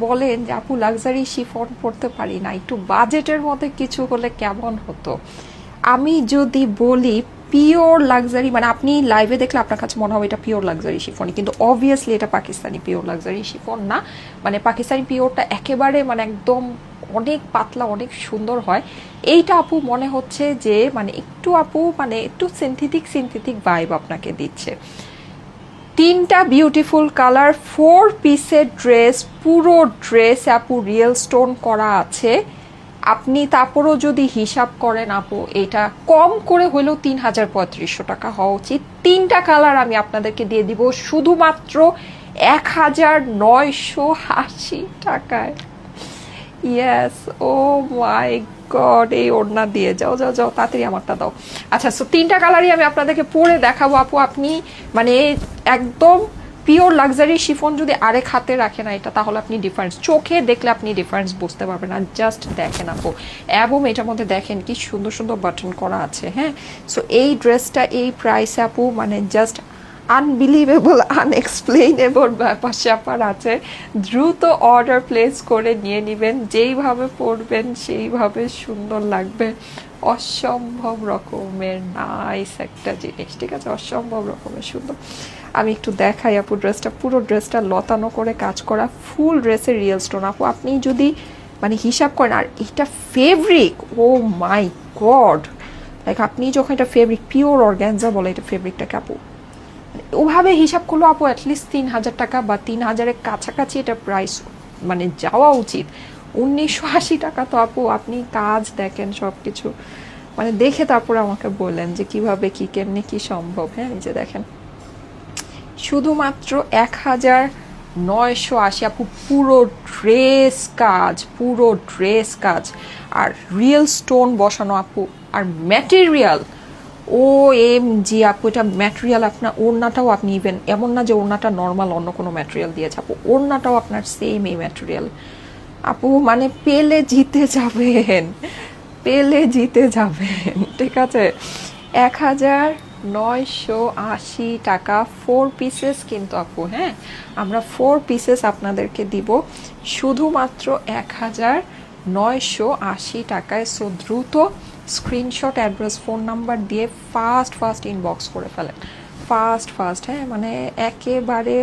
বলেন যে আপু লাক্সারি শিফন পরতে পারি না, একটু বাজেটের মধ্যে কিছু হলে কেমন হতো। আমি যদি বলি পিওর লাক্সারি, মানে আপনি লাইভে দেখলে আপনার কাছে মনে হবে এটা পিওর লাক্সারি শিফন, কিন্তু অবভিয়াসলি এটা পাকিস্তানি পিওর লাক্সারি শিফন না। মানে পাকিস্তানি পিওরটা একেবারে মানে একদম অনেক পাতলা, অনেক সুন্দর হয়। এইটা আপু মনে হচ্ছে যে মানে একটু আপু মানে একটু সিনথেটিক সিনথেটিক ভাইব আপনাকে দিচ্ছে। তিনটা বিউটিফুল কালার, 4 পিসের ড্রেস, পুরো ড্রেস আপু রিয়েল স্টোন করা আছে। আপনি তারপরও যদি হিসাব করেন আপু, এটা কম করে হলেও 3,3500 টাকা হওয়া উচিত। তিনটা কালার আমি আপনাদেরকে দিয়ে দিব শুধুমাত্র 1,980 টাকায়। ইয়েস, ও মাই গড, এই ওড়না দিয়ে যাও যাও যাও, তাড়াতাড়ি আমারটা দাও। আচ্ছা, সো তিনটা কালারই আমি আপনাদেরকে পরে দেখাবো আপু। আপনি মানে একদম পিওর লাক্সারি শিফন যদি আরেক হাতে রাখে না এটা, তাহলে আপনি ডিফারেন্স চোখে দেখলে আপনি ডিফারেন্স বুঝতে পারবেন না। জাস্ট দেখেন আপু, এবং এটার মধ্যে দেখেন কি সুন্দর সুন্দর বাটন করা আছে। হ্যাঁ, সো এই ড্রেসটা এই প্রাইসে আপু মানে জাস্ট আনবিলিভেবল, আনএক্সপ্লেইনেবল ব্যাপার স্যাপার আছে। দ্রুত অর্ডার প্লেস করে নিয়ে নেবেন, যেইভাবে পরবেন সেইভাবে সুন্দর লাগবে। অসম্ভব রকমের নাইস একটা জিনিস, ঠিক আছে, অসম্ভব রকমের সুন্দর। আমি একটু দেখাই আপু ড্রেসটা, পুরো ড্রেসটা লতানো করে কাজ করা, ফুল ড্রেসের রিয়েল স্টোন আপু। আপনি যদি মানে হিসাব করেন, আর এটা ফেব্রিক, ও মাই গড, লাইক আপনি যখন এটা ফেব্রিক পিওর অর্গ্যানজা বলে এটা ফেব্রিকটাকে আপু, ওভাবে হিসাব করলো আপু অ্যাটলিস্ট 3,000 টাকা বা 3,000-এর কাছাকাছি এটা প্রাইস মানে যাওয়া উচিত। 1,980 টাকা তো আপু, আপনি কাজ দেখেন সব কিছু মানে দেখে তারপরে আমাকে বললেন যে কিভাবে কি কেমনি কি সম্ভব। হ্যাঁ, নিজে দেখেন শুধুমাত্র 1,980 আপু, পুরো ড্রেস কাজ, পুরো ড্রেস কাজ, আর রিয়েল স্টোন বসানো আপু। আর ম্যাটেরিয়াল, ও এম জি আপু, এটা ম্যাটেরিয়াল আপনার ওড়নাটাও আপনি ইভেন এমন না যে ওড়নাটা নর্মাল অন্য কোনো ম্যাটেরিয়াল দিয়েছে আপু, ওড়নাটাও আপনার সেম এই ম্যাটেরিয়াল আপু। মানে পেলে জিতে যাবেন, পেলে জিতে যাবেন, ঠিক আছে। 1,980 টাকা 4 পিসেস কিন্তু আপু। হ্যাঁ, আমরা 4 পিসেস আপনাদেরকে দিব শুধুমাত্র 1,980 টাকায়। সো দ্রুত স্ক্রিনশট, অ্যাড্রেস, ফোন নাম্বার দিয়ে ফাস্ট ফাস্ট ইনবক্স করে ফেলেন, ফাস্ট ফাস্ট। হ্যাঁ, মানে একেবারে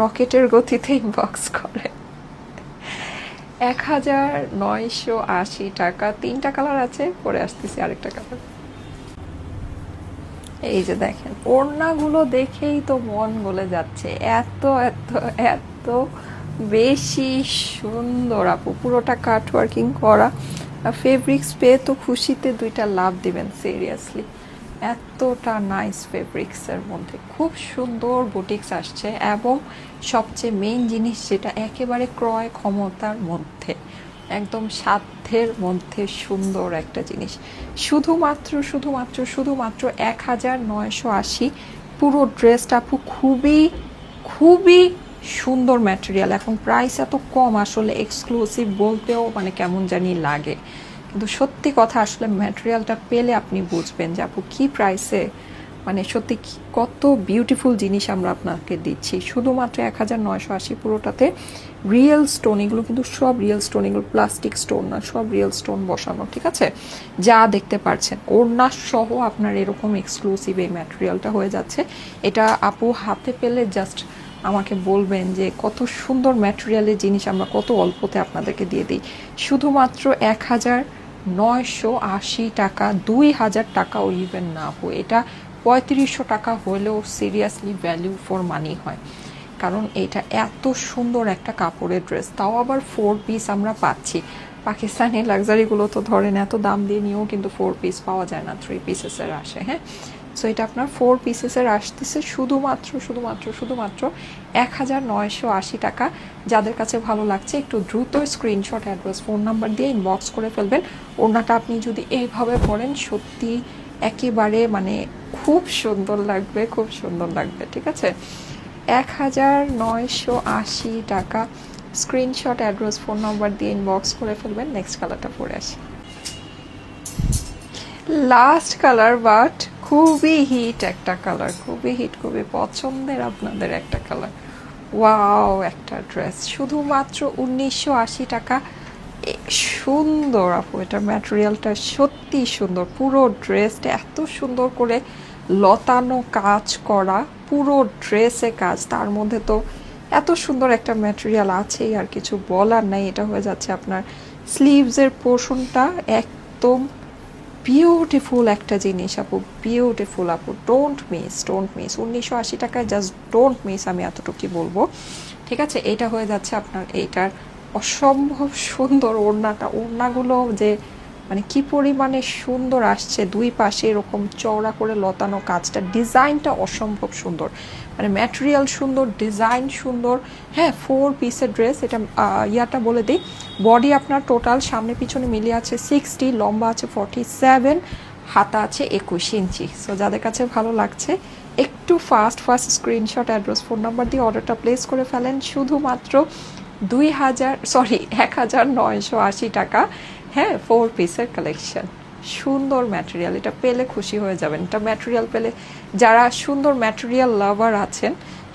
রকেটের গতিতে ইনবক্স করে। 1,980 টাকা, তিনটা কালার আছে, পরে আসতেছি আরেকটা কালার। এই যে দেখেন ওড়নাগুলো দেখেই তো মন গলে যাচ্ছে, এত এত এত বেশি সুন্দর আপু। পুরোটা কাট ওয়ার্কিং করা, ফেব্রিক্স পেয়ে তো খুশিতে দুইটা লাভ দিবেন সিরিয়াসলি। এতটা নাইস ফেব্রিক্সের মধ্যে খুব সুন্দর বুটিক্স আসছে, এবং সবচেয়ে মেইন জিনিস যেটা একেবারে ক্রয় ক্ষমতার মধ্যে, একদম সাধ্যের মধ্যে সুন্দর একটা জিনিস। শুধুমাত্র শুধুমাত্র শুধুমাত্র 1,980। পুরো ড্রেসটা আপু খুবই খুবই সুন্দর ম্যাটেরিয়াল। এখন প্রাইস এত কম আসলে এক্সক্লুসিভ বলতেও মানে কেমন জানি লাগে, কিন্তু সত্যি কথা আসলে ম্যাটেরিয়ালটা পেলে আপনি বুঝবেন যে আপু কি প্রাইসে মানে সত্যি কত বিউটিফুল জিনিস আমরা আপনাকে দিচ্ছি। শুধুমাত্র 1,980 পুরোটাতে রিয়েল স্টোন, এগুলো কিন্তু সব রিয়েল স্টোন, এগুলো প্লাস্টিক স্টোন না, সব রিয়েল স্টোন বসানো, ঠিক আছে। যা দেখতে পাচ্ছেন ওড়না সহ আপনার এরকম এক্সক্লুসিভ এই ম্যাটেরিয়ালটা হয়ে যাচ্ছে। এটা আপু হাতে পেলে জাস্ট আমাকে বলবেন যে কত সুন্দর ম্যাটেরিয়ালের জিনিস আমরা কত অল্পতে আপনাদেরকে দিয়ে দিই। শুধুমাত্র 1,980 টাকা, 2,000 টাকাও ইভেন না আপু, এটা 3,500 টাকা হলেও সিরিয়াসলি ভ্যালু ফর মানি হয়। কারণ এটা এত সুন্দর একটা কাপড়ের ড্রেস, তাও আবার 4 পিস আমরা পাচ্ছি। পাকিস্তানি লাক্সারিগুলো তো ধরেন এত দাম দিয়ে নিয়েও কিন্তু 4 পিস পাওয়া যায় না, 3 পিসেসের আসে। হ্যাঁ, সো এটা আপনার 4 পিসেসের আসতেছে শুধুমাত্র শুধুমাত্র শুধুমাত্র 1,980 টাকা। যাদের কাছে ভালো লাগছে একটু দ্রুত স্ক্রিনশট, অ্যাড্রেস, ফোন নাম্বার দিয়ে ইনবক্স করে ফেলবেন। ওড়নাটা আপনি যদি এইভাবে পরেন সত্যি একেবারে মানে খুব সুন্দর লাগবে, খুব সুন্দর লাগবে, ঠিক আছে। 1,980 টাকা, স্ক্রিনশট, অ্যাড্রেস, ফোন নাম্বার দিয়ে ইনবক্স করে ফেলবেন। নেক্সট কালারটা পরে আসি, লাস্ট কালার, বাট খুবই হিট একটা কালার, খুবই হিট, খুবই পছন্দের আপনাদের একটা কালার। ওয়াও, একটা ড্রেস শুধুমাত্র 1980 টাকা। সুন্দর আপু, এটা ম্যাটেরিয়ালটা সত্যি সুন্দর, পুরো ড্রেসটা এত সুন্দর করে লতানো কাজ করা, পুরো ড্রেসে কাজ, তার মধ্যে তো এত সুন্দর একটা ম্যাটেরিয়াল আছেই, আর কিছু বলার নাই। এটা হয়ে যাচ্ছে আপনার স্লিভসের পোর্শনটা, একদম বিউটিফুল একটা জিনিস আপু, বিউটিফুল আপু, ডোন্ট মিস, ডোন্ট মিস। 1980 টাকায় জাস্ট ডোন্ট মিস, আমি এতটুকুই বলবো। ঠিক আছে, এটা হয়ে যাচ্ছে আপনার এইটার অসম্ভব সুন্দর ওড়নাটা, ওড়নাগুলো যে মানে কি পরিমাণে সুন্দর আসছে, দুই পাশে এরকম চওড়া করে লতানো কাজটা, ডিজাইনটা অসম্ভব সুন্দর, মানে ম্যাটেরিয়াল সুন্দর, ডিজাইন সুন্দর। হ্যাঁ, 4 পিসের ড্রেস এটা। ইয়াটা বলে দিই, বডি আপনার টোটাল সামনে পিছনে মিলিয়ে আছে 60, লম্বা আছে 47, হাতা আছে 21 ইঞ্চি। সো যাদের কাছে ভালো লাগছে একটু fast fast screenshot, address, phone number দিয়ে অর্ডারটা প্লেস করে ফেলেন। শুধুমাত্র 1980 টাকা। হ্যাঁ, 4 পিসের কালেকশন, সুন্দর ম্যাটেরিয়াল, এটা পেলে খুশি হয়ে যাবেন। এটা ম্যাটেরিয়াল পেলে, যারা সুন্দর ম্যাটেরিয়াল লাভার আছেন,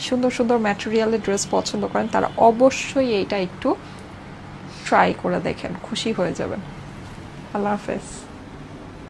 সুন্দর সুন্দর ম্যাটেরিয়ালের ড্রেস পছন্দ করেন, তারা অবশ্যই এইটা একটু ট্রাই করে দেখেন, খুশি হয়ে যাবেন। আল্লাহ হাফেজ।